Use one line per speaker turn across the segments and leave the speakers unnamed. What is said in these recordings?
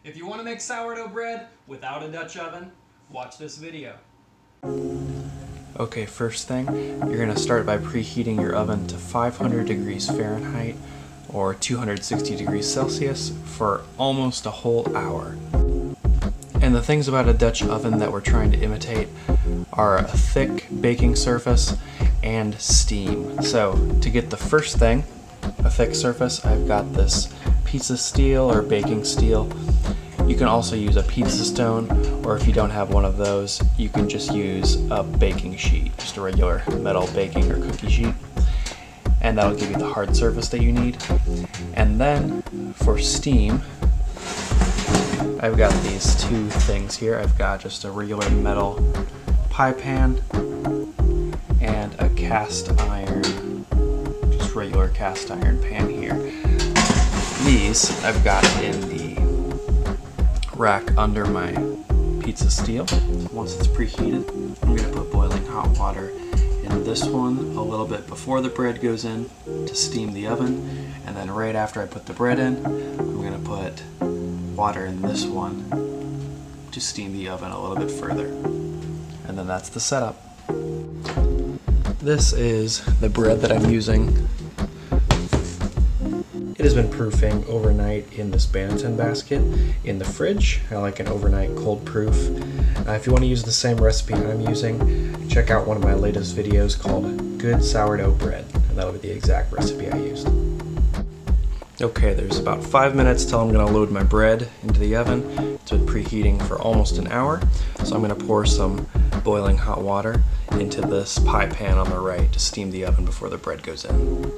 If you want to make sourdough bread without a Dutch oven, watch this video. Okay, first thing, you're going to start by preheating your oven to 500 degrees Fahrenheit or 260 degrees Celsius for almost a whole hour. And the things about a Dutch oven that we're trying to imitate are a thick baking surface and steam. So to get the first thing, a thick surface, I've got this pizza steel or baking steel. You can also use a pizza stone, or if you don't have one of those, you can just use a baking sheet, just a regular metal baking or cookie sheet. And that'll give you the hard surface that you need. And then for steam, I've got these two things here. I've got just a regular metal pie pan and a cast iron, just regular cast iron pan here. These I've got in the rack under my pizza steel. Once it's preheated, I'm going to put boiling hot water in this one a little bit before the bread goes in to steam the oven, and then right after I put the bread in, I'm going to put water in this one to steam the oven a little bit further. And then that's the setup. This is the bread that I'm using. It has been proofing overnight in this Banneton basket in the fridge. I like an overnight cold proof. If you want to use the same recipe I'm using, check out one of my latest videos called Good Sourdough Bread, and that'll be the exact recipe I used. Okay, there's about 5 minutes till I'm going to load my bread into the oven. It's been preheating for almost an hour, so I'm going to pour some boiling hot water into this pie pan on the right to steam the oven before the bread goes in.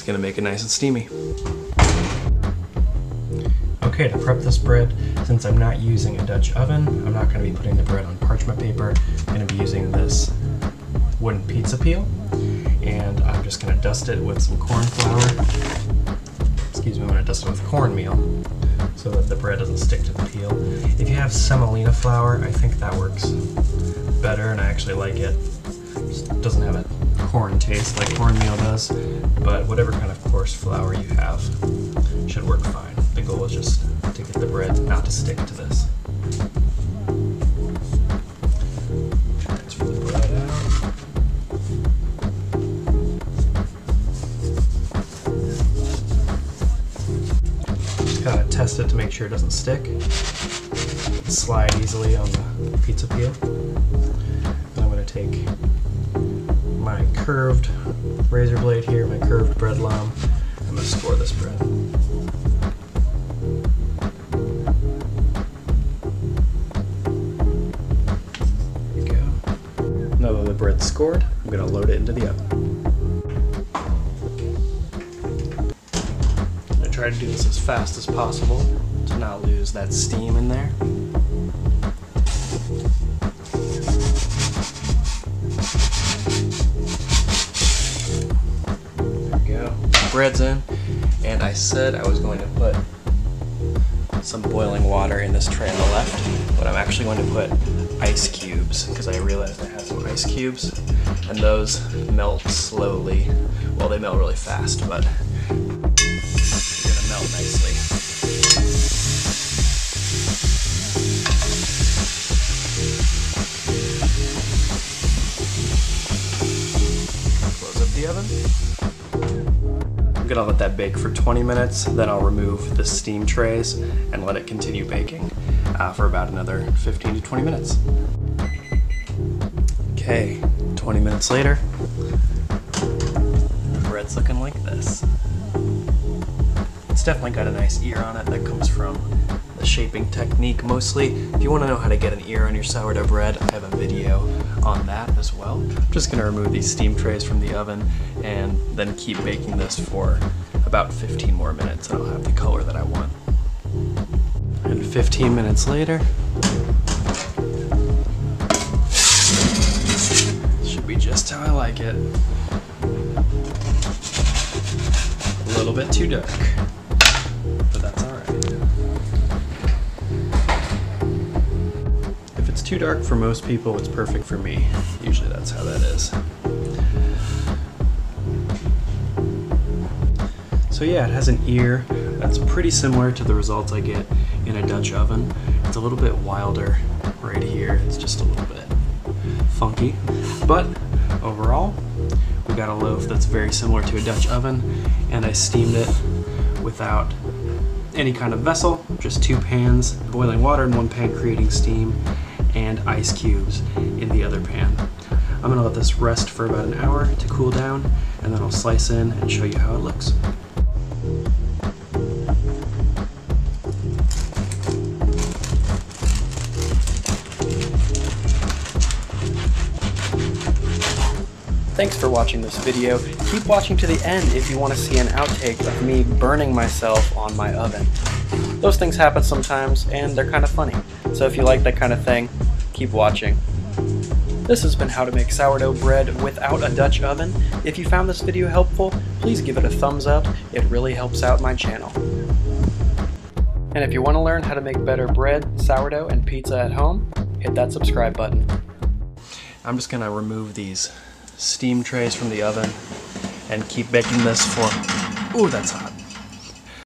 Gonna make it nice and steamy. Okay, to prep this bread, since I'm not using a Dutch oven, I'm not going to be putting the bread on parchment paper. I'm going to be using this wooden pizza peel, and I'm just going to dust it with some corn flour. Excuse me, I'm going to dust it with cornmeal so that the bread doesn't stick to the peel. If you have semolina flour, I think that works better, and I actually like it. It just doesn't have a corn taste like cornmeal does, but whatever kind of coarse flour you have should work fine. The goal is just to get the bread not to stick to this. Transfer the bread out. Just kind of test it to make sure it doesn't stick. Slide easily on the pizza peel. And I'm going to take my curved razor blade here, my curved bread loam. I'm going to score this bread. There we go. Now that the bread's scored, I'm going to load it into the oven. I'm going to try to do this as fast as possible to not lose that steam in there. Bread's in, and I said I was going to put some boiling water in this tray on the left, but I'm actually going to put ice cubes because I realized I have some ice cubes, and those melt slowly. Well, they melt really fast, but they're gonna melt nicely. Close up the oven. I'm gonna let that bake for 20 minutes, then I'll remove the steam trays and let it continue baking for about another 15 to 20 minutes. Okay, 20 minutes later, the bread's looking like this. It's definitely got a nice ear on it that comes from the shaping technique mostly. If you want to know how to get an ear on your sourdough bread, I have a video on that as well. I'm just going to remove these steam trays from the oven and then keep baking this for about 15 more minutes, and I'll have the color that I want. And 15 minutes later, should be just how I like it. A little bit too dark, but that's all right. If it's too dark for most people, it's perfect for me. Usually that's how that is. So yeah, it has an ear that's pretty similar to the results I get in a Dutch oven. It's a little bit wilder right here. It's just a little bit funky, but overall, we got a loaf that's very similar to a Dutch oven, and I steamed it without any kind of vessel, just 2 pans, boiling water in one pan creating steam, and ice cubes in the other pan. I'm gonna let this rest for about an hour to cool down, and then I'll slice in and show you how it looks. Thanks for watching this video. Keep watching to the end if you want to see an outtake of me burning myself on my oven. Those things happen sometimes, and they're kind of funny. So if you like that kind of thing, keep watching. This has been how to make sourdough bread without a Dutch oven. If you found this video helpful, please give it a thumbs up. It really helps out my channel. And if you want to learn how to make better bread, sourdough, and pizza at home, hit that subscribe button. I'm just gonna remove these steam trays from the oven and keep baking this for, ooh, that's hot.